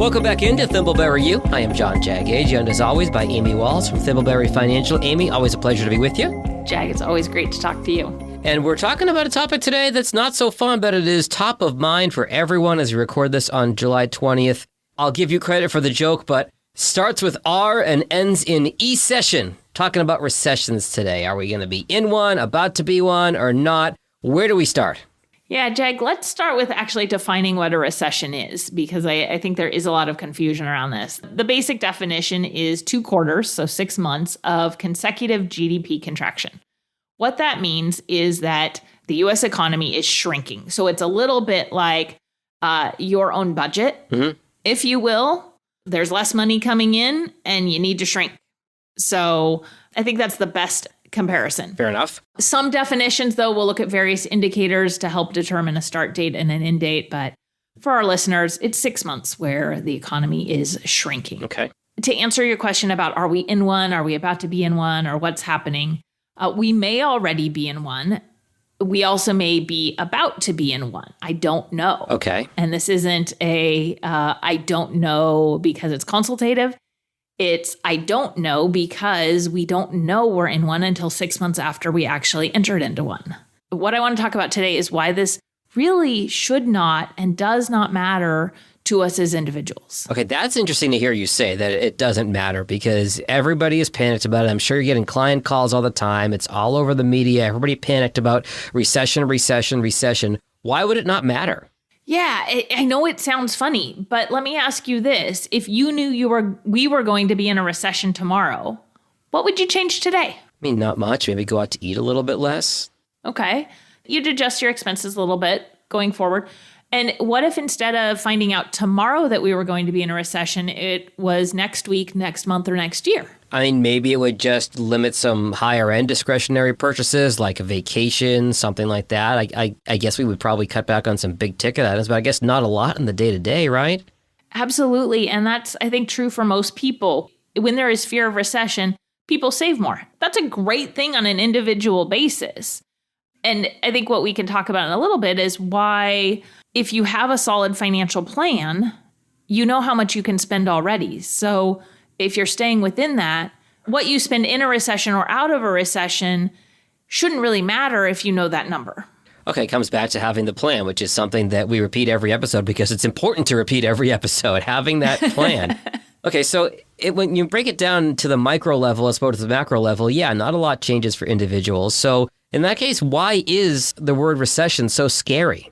Welcome back into Thimbleberry U. I am John Jaggay, joined as always by Amy Walls from Thimbleberry Financial. Amy, always a pleasure to be with you. Jag, it's always great to talk to you. And we're talking about a topic today that's not so fun, but it is top of mind for everyone as we record this on July 20th. I'll give you credit for the joke, but starts with R and ends in recession. Talking about recessions today. Are we going to be in one, about to be one, or not? Where do we start? Yeah, Jag, let's start with actually defining what a recession is, because I think there is a lot of confusion around this. The basic definition is 2 quarters, so 6 months, of consecutive GDP contraction. What that means is that the U.S. economy is shrinking. So it's a little bit like your own budget, if you will. There's less money coming in and you need to shrink. So I think that's the best comparison. Fair enough. Some definitions, though, will look at various indicators to help determine a start date and an end date. But for our listeners, it's 6 months where the economy is shrinking. Okay. To answer your question about are we in one, are we about to be in one, or what's happening, we may already be in one. We also may be about to be in one. I don't know. Okay. And this isn't I don't know because it's consultative. It's I don't know because we don't know we're in one until 6 months after we actually entered into one. What I want to talk about today is why this really should not and does not matter to us as individuals. Okay, that's interesting to hear you say that it doesn't matter because everybody is panicked about it. I'm sure you're getting client calls all the time. It's all over the media. Everybody panicked about recession. Why would it not matter? Yeah, I know it sounds funny, but let me ask you this. If you knew we were going to be in a recession tomorrow, what would you change today? I mean, not much. Maybe go out to eat a little bit less. Okay. You'd adjust your expenses a little bit going forward. And what if instead of finding out tomorrow that we were going to be in a recession, it was next week, next month, or next year? I mean, maybe it would just limit some higher end discretionary purchases like a vacation, something like that. I guess we would probably cut back on some big ticket items, but I guess not a lot in the day to day, right? Absolutely. And that's, I think, true for most people. When there is fear of recession, people save more. That's a great thing on an individual basis. And I think what we can talk about in a little bit is why, if you have a solid financial plan, you know how much you can spend already. So if you're staying within that, what you spend in a recession or out of a recession shouldn't really matter if you know that number. Okay, it comes back to having the plan, which is something that we repeat every episode because it's important to repeat every episode, having that plan. Okay, so when you break it down to the micro level as opposed to the macro level, yeah, not a lot changes for individuals. So in that case, why is the word recession so scary?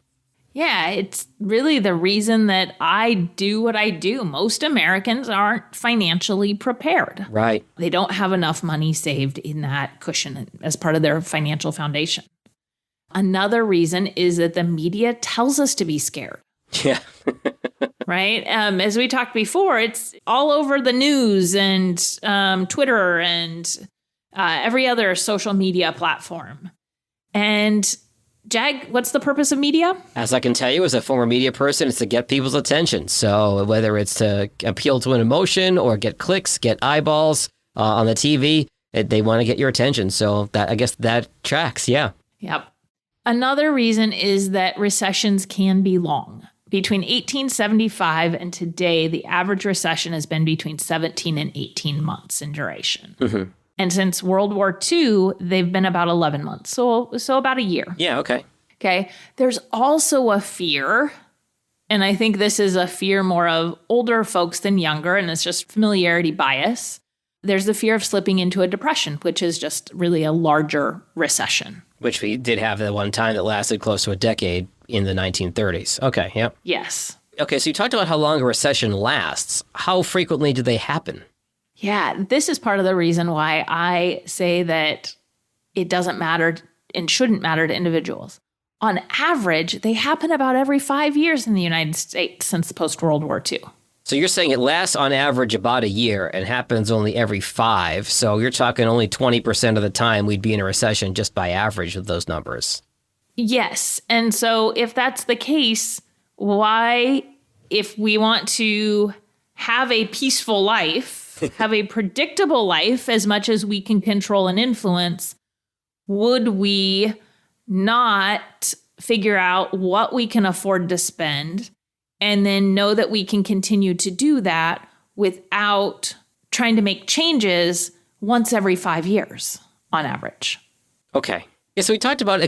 Yeah, it's really the reason that I do what I do. Most Americans aren't financially prepared. Right. They don't have enough money saved in that cushion as part of their financial foundation. Another reason is that the media tells us to be scared. Yeah. Right? As we talked before, it's all over the news and Twitter and every other social media platform. And Jag, what's the purpose of media? As I can tell you, as a former media person, it's to get people's attention. So whether it's to appeal to an emotion or get clicks, get eyeballs on the TV, they want to get your attention. So that, I guess that tracks, yeah. Yep. Another reason is that recessions can be long. Between 1875 and today, the average recession has been between 17 and 18 months in duration. Mm-hmm. And since World War II, they've been about 11 months. So about a year. Yeah, okay. Okay. There's also a fear, and I think this is a fear more of older folks than younger, and it's just familiarity bias. There's the fear of slipping into a depression, which is just really a larger recession. Which we did have at one time that lasted close to a decade in the 1930s. Okay, yep. Yes. Okay, so you talked about how long a recession lasts. How frequently do they happen? Yeah, this is part of the reason why I say that it doesn't matter and shouldn't matter to individuals. On average, they happen about every 5 years in the United States since post-World War II. So you're saying it lasts on average about a year and happens only every 5. So you're talking only 20% of the time we'd be in a recession just by average with those numbers. Yes. And so if that's the case, why, if we want to have a peaceful life, have a predictable life as much as we can control and influence, would we not figure out what we can afford to spend and then know that we can continue to do that without trying to make changes once every 5 years on average. Okay. Yeah, so we talked about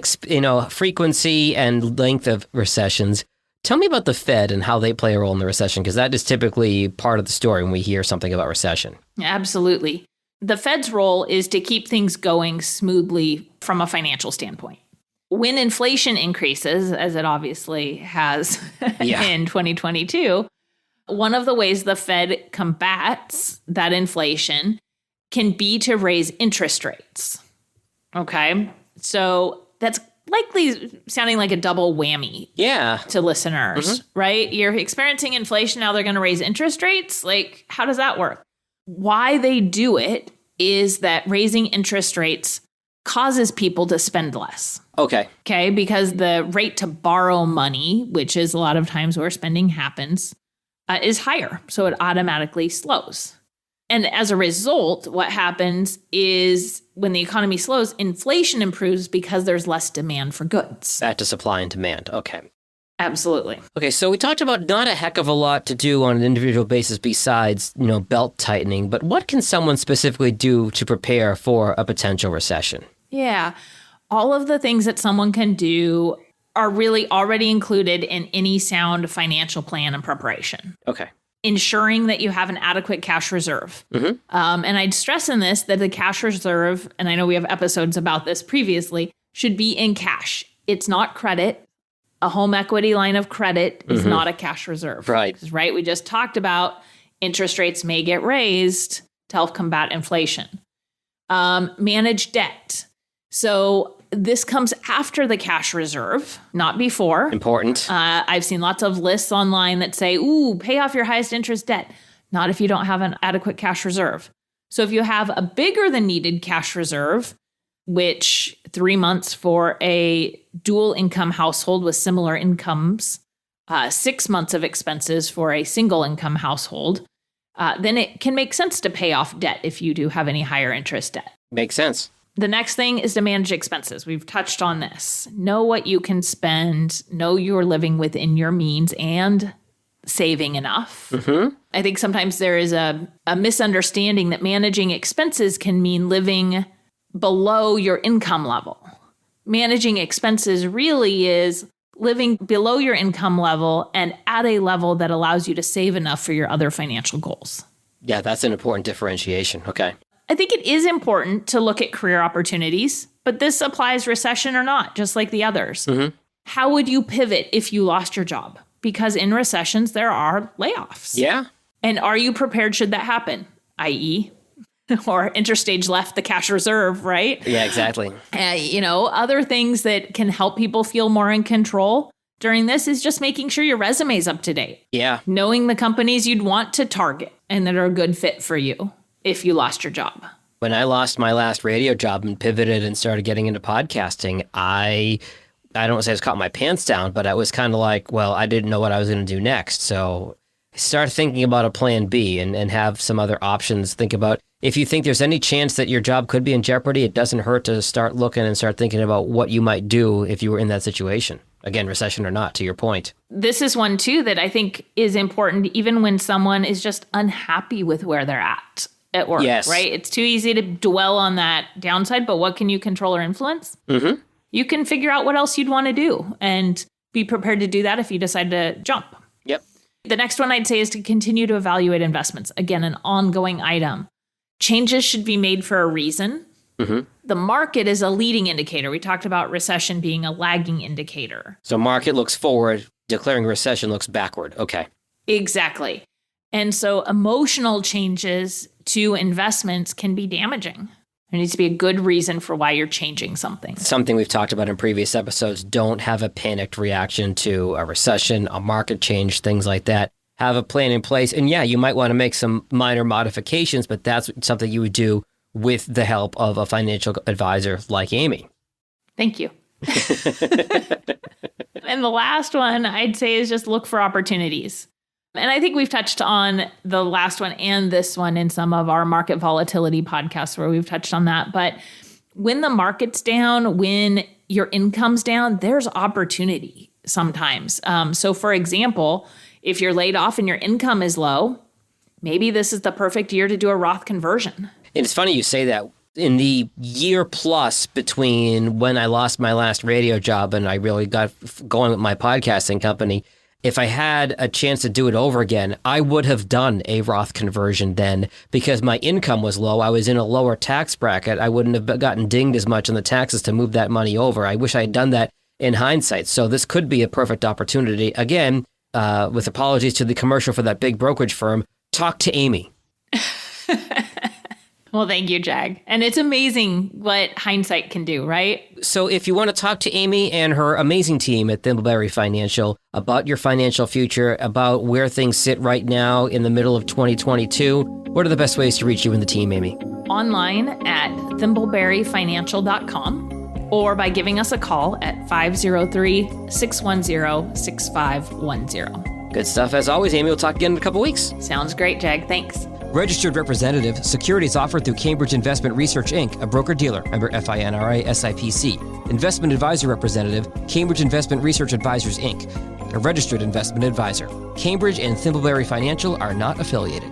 frequency and length of recessions. Tell me about the Fed and how they play a role in the recession, because that is typically part of the story when we hear something about recession. Absolutely. The Fed's role is to keep things going smoothly from a financial standpoint. When inflation increases, as it obviously has in 2022, one of the ways the Fed combats that inflation can be to raise interest rates. Okay? So that's likely sounding like a double whammy to listeners, right? You're experiencing inflation, now they're going to raise interest rates. Like, how does that work? Why they do it is that raising interest rates causes people to spend less. Okay, because the rate to borrow money, which is a lot of times where spending happens, is higher. So it automatically slows. And as a result, what happens is when the economy slows, inflation improves because there's less demand for goods. Back to supply and demand. Okay. Absolutely. Okay, so we talked about not a heck of a lot to do on an individual basis besides, belt tightening, but what can someone specifically do to prepare for a potential recession? Yeah. All of the things that someone can do are really already included in any sound financial plan and preparation. Okay. Ensuring that you have an adequate cash reserve. And I'd stress in this that the cash reserve, and I know we have episodes about this previously, should be in cash. It's not credit. A home equity line of credit is not a cash reserve. Right. Right. We just talked about interest rates may get raised to help combat inflation. Manage debt. So this comes after the cash reserve, not before. Important. I've seen lots of lists online that say, pay off your highest interest debt. Not if you don't have an adequate cash reserve. So if you have a bigger than needed cash reserve, which 3 months for a dual income household with similar incomes, 6 months of expenses for a single income household, then it can make sense to pay off debt if you do have any higher interest debt. Makes sense. The next thing is to manage expenses. We've touched on this. Know what you can spend. Know you're living within your means and saving enough. I think sometimes there is a misunderstanding that managing expenses can mean living below your income level. Managing expenses really is living below your income level and at a level that allows you to save enough for your other financial goals. Yeah, that's an important differentiation. Okay. I think it is important to look at career opportunities, but this applies recession or not, just like the others. How would you pivot if you lost your job? Because in recessions, there are layoffs. Yeah. And are you prepared should that happen? i.e., or interstage left the cash reserve, right? Yeah, exactly. Other things that can help people feel more in control during this is just making sure your resume's up to date. Yeah. Knowing the companies you'd want to target and that are a good fit for you if you lost your job. When I lost my last radio job and pivoted and started getting into podcasting, I don't want to say I was caught my pants down, but I was kind of like, well, I didn't know what I was going to do next. So start thinking about a plan B and have some other options. Think about if you think there's any chance that your job could be in jeopardy, it doesn't hurt to start looking and start thinking about what you might do if you were in that situation. Again, recession or not, to your point. This is one, too, that I think is important even when someone is just unhappy with where they're at work, right? It's too easy to dwell on that downside, but what can you control or influence? You can figure out what else you'd want to do and be prepared to do that if you decide to jump. Yep. The next one I'd say is to continue to evaluate investments. Again, an ongoing item. Changes should be made for a reason. The market is a leading indicator. We talked about recession being a lagging indicator. So market looks forward, declaring recession looks backward. Okay. Exactly. And so emotional changes to investments can be damaging. There needs to be a good reason for why you're changing something. Something we've talked about in previous episodes. Don't have a panicked reaction to a recession, a market change, things like that. Have a plan in place. And yeah, you might want to make some minor modifications, but that's something you would do with the help of a financial advisor like Amy. Thank you. And the last one I'd say is just look for opportunities. And I think we've touched on the last one and this one in some of our market volatility podcasts where we've touched on that. But when the market's down, when your income's down, there's opportunity sometimes. So for example, If you're laid off and your income is low, maybe this is the perfect year to do a Roth conversion. And it's funny you say that. In the year plus between when I lost my last radio job and I really got going with my podcasting company, if I had a chance to do it over again, I would have done a Roth conversion then because my income was low. I was in a lower tax bracket. I wouldn't have gotten dinged as much on the taxes to move that money over. I wish I had done that in hindsight. So this could be a perfect opportunity. Again, with apologies to the commercial for that big brokerage firm, talk to Amy. Well, thank you, Jag. And it's amazing what hindsight can do, right? So if you want to talk to Amy and her amazing team at Thimbleberry Financial about your financial future, about where things sit right now in the middle of 2022, what are the best ways to reach you and the team, Amy? Online at thimbleberryfinancial.com or by giving us a call at 503-610-6510. Good stuff. As always, Amy, we'll talk again in a couple weeks. Sounds great, Jag. Thanks. Registered representative. Securities offered through Cambridge Investment Research, Inc., a broker-dealer, member FINRA SIPC. Investment advisor representative. Cambridge Investment Research Advisors, Inc., a registered investment advisor. Cambridge and Thimbleberry Financial are not affiliated.